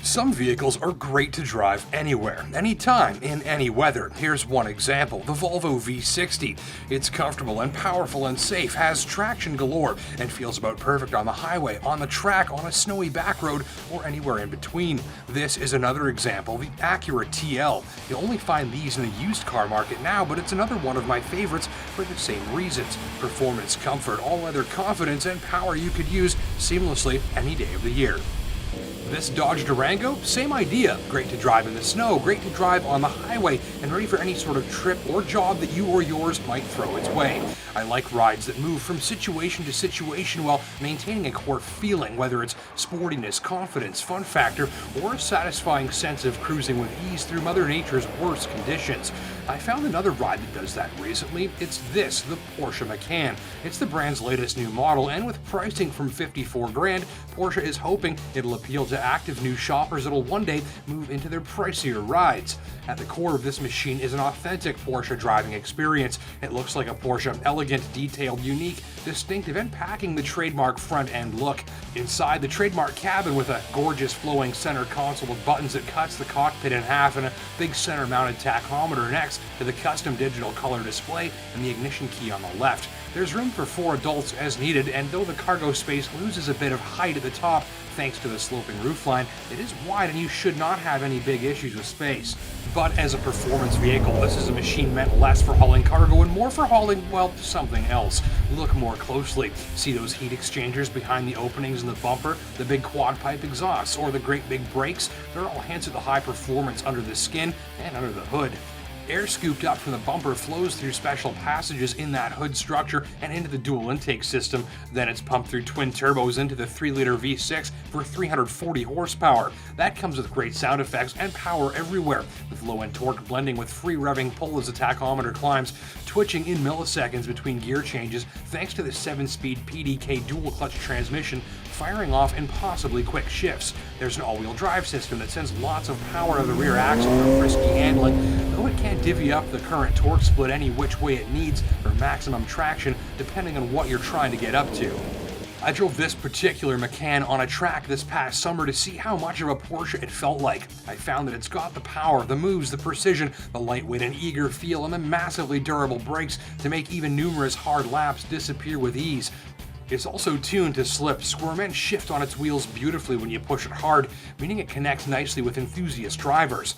Some vehicles are great to drive anywhere, anytime, in any weather. Here's one example, the Volvo V60. It's comfortable and powerful and safe, has traction galore, and feels about perfect on the highway, on the track, on a snowy back road, or anywhere in between. This is another example, the Acura Tl. You'll only find these in the used car market now, but it's another one of my favorites for the same reasons. Performance, comfort, all-weather confidence, and power you could use seamlessly any day of the year. This Dodge Durango, same idea. Great to drive in the snow, great to drive on the highway, and ready for any sort of trip or job that you or yours might throw its way. I like rides that move from situation to situation while maintaining a core feeling, whether it's sportiness, confidence, fun factor, or a satisfying sense of cruising with ease through Mother Nature's worst conditions. I found another ride that does that recently. It's this, the Porsche Macan. It's the brand's latest new model, and with pricing from $54,000, Porsche is hoping it'll appeal to active new shoppers that'll one day move into their pricier rides. At the core of this machine is an authentic Porsche driving experience. It looks like a Porsche, elegant, detailed, unique, distinctive, and packing the trademark front-end look. Inside the trademark cabin with a gorgeous flowing center console with buttons that cuts the cockpit in half and a big center-mounted tachometer next to the custom digital color display and the ignition key on the left. There's room for 4 adults as needed, and though the cargo space loses a bit of height at the top thanks to the sloping roofline, it is wide and you should not have any big issues with space. But as a performance vehicle, this is a machine meant less for hauling cargo and more for hauling, well, something else. Look more closely. See those heat exchangers behind the openings in the bumper, the big quad pipe exhausts, or the great big brakes? They're all hints at the high performance under the skin and under the hood. Air scooped up from the bumper flows through special passages in that hood structure and into the dual intake system. Then it's pumped through twin turbos into the 3-liter V6 for 340 horsepower. That comes with great sound effects and power everywhere, with low-end torque blending with free revving pull as the tachometer climbs, twitching in milliseconds between gear changes thanks to the 7-speed PDK dual-clutch transmission firing off impossibly quick shifts. There's an all-wheel drive system that sends lots of power to the rear axle for frisky handling, though it can't divvy up the current torque split any which way it needs for maximum traction depending on what you're trying to get up to. I drove this particular Macan on a track this past summer to see how much of a Porsche it felt like. I found that it's got the power, the moves, the precision, the lightweight and eager feel, and the massively durable brakes to make even numerous hard laps disappear with ease. It's also tuned to slip, squirm, and shift on its wheels beautifully when you push it hard, meaning it connects nicely with enthusiast drivers.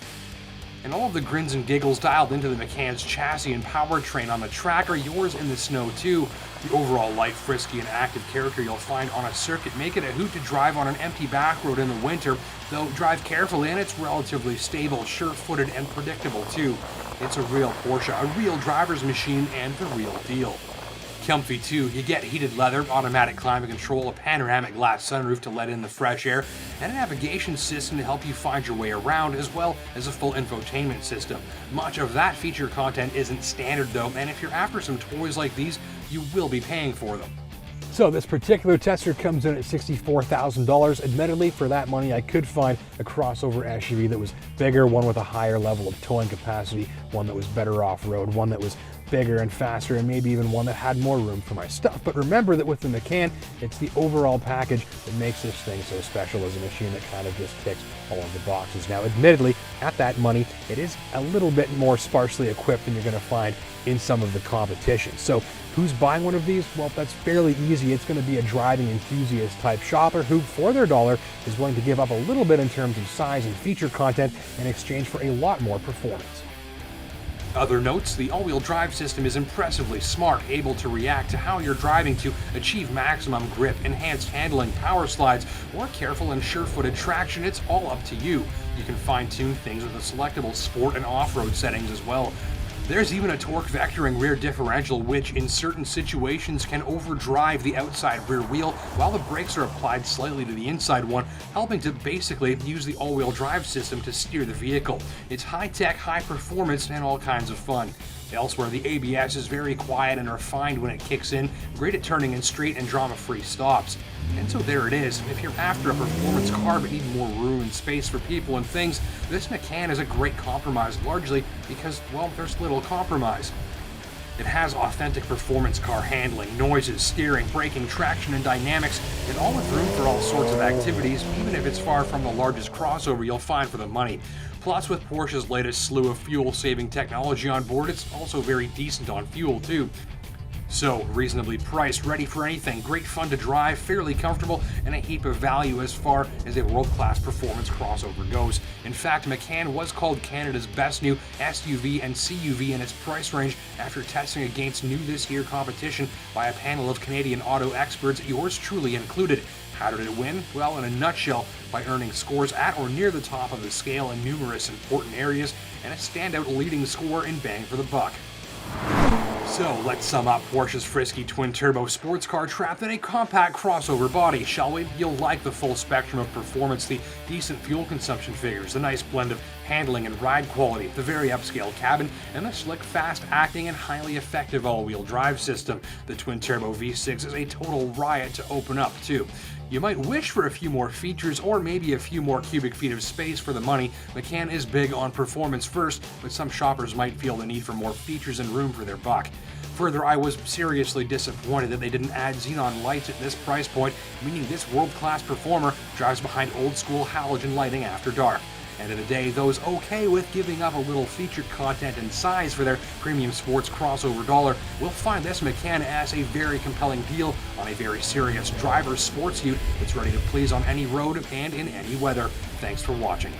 And all of the grins and giggles dialed into the Macan's chassis and powertrain on the track are yours in the snow too. The overall light, frisky, and active character you'll find on a circuit make it a hoot to drive on an empty back road in the winter, though drive carefully and it's relatively stable, sure-footed, and predictable too. It's a real Porsche, a real driver's machine, and the real deal. Comfy too. You get heated leather, automatic climate control, a panoramic glass sunroof to let in the fresh air, and a navigation system to help you find your way around, as well as a full infotainment system. Much of that feature content isn't standard though, and if you're after some toys like these, you will be paying for them. So this particular tester comes in at $64,000. Admittedly, for that money, I could find a crossover SUV that was bigger, one with a higher level of towing capacity, one that was better off-road, one that was bigger and faster, and maybe even one that had more room for my stuff. But remember that with the Macan, it's the overall package that makes this thing so special as a machine that kind of just ticks all of the boxes. Now, admittedly, at that money, it is a little bit more sparsely equipped than you're going to find in some of the competition. So who's buying one of these? Well, that's fairly easy. It's going to be a driving enthusiast type shopper who, for their dollar, is willing to give up a little bit in terms of size and feature content in exchange for a lot more performance. Other notes, the all-wheel drive system is impressively smart, able to react to how you're driving to achieve maximum grip, enhanced handling, power slides, or careful and sure-footed traction. It's all up to you. You can fine-tune things with the selectable sport and off-road settings as well. There's even a torque vectoring rear differential which in certain situations can overdrive the outside rear wheel while the brakes are applied slightly to the inside one, helping to basically use the all-wheel drive system to steer the vehicle. It's high-tech, high performance, and all kinds of fun. Elsewhere, the ABS is very quiet and refined when it kicks in, great at turning in straight and drama-free stops. And so there it is. If you're after a performance car but need more room and space for people and things, this Macan is a great compromise, largely because, well, there's little compromise. It has authentic performance car handling, noises, steering, braking, traction, and dynamics, and all with room for all sorts of activities, even if it's far from the largest crossover you'll find for the money. Plus, with Porsche's latest slew of fuel-saving technology on board, it's also very decent on fuel too. So, reasonably priced, ready for anything, great fun to drive, fairly comfortable, and a heap of value as far as a world-class performance crossover goes. In fact, Macan was called Canada's best new SUV and CUV in its price range after testing against new this year competition by a panel of Canadian auto experts, yours truly included. How did it win? Well, in a nutshell, by earning scores at or near the top of the scale in numerous important areas, and a standout leading score in bang for the buck. So, let's sum up Porsche's frisky twin-turbo sports car trapped in a compact crossover body, shall we? You'll like the full spectrum of performance, the decent fuel consumption figures, the nice blend of handling and ride quality, the very upscale cabin, and the slick, fast-acting, and highly effective all-wheel drive system. The twin-turbo V6 is a total riot to open up, too. You might wish for a few more features or maybe a few more cubic feet of space for the money. Macan is big on performance first, but some shoppers might feel the need for more features and room for their buck. Further, I was seriously disappointed that they didn't add xenon lights at this price point, meaning this world-class performer drives behind old-school halogen lighting after dark. End of the day, those okay with giving up a little feature content and size for their premium sports crossover dollar will find this Macan S a very compelling deal on a very serious driver's sports ute that's ready to please on any road and in any weather. Thanks for watching.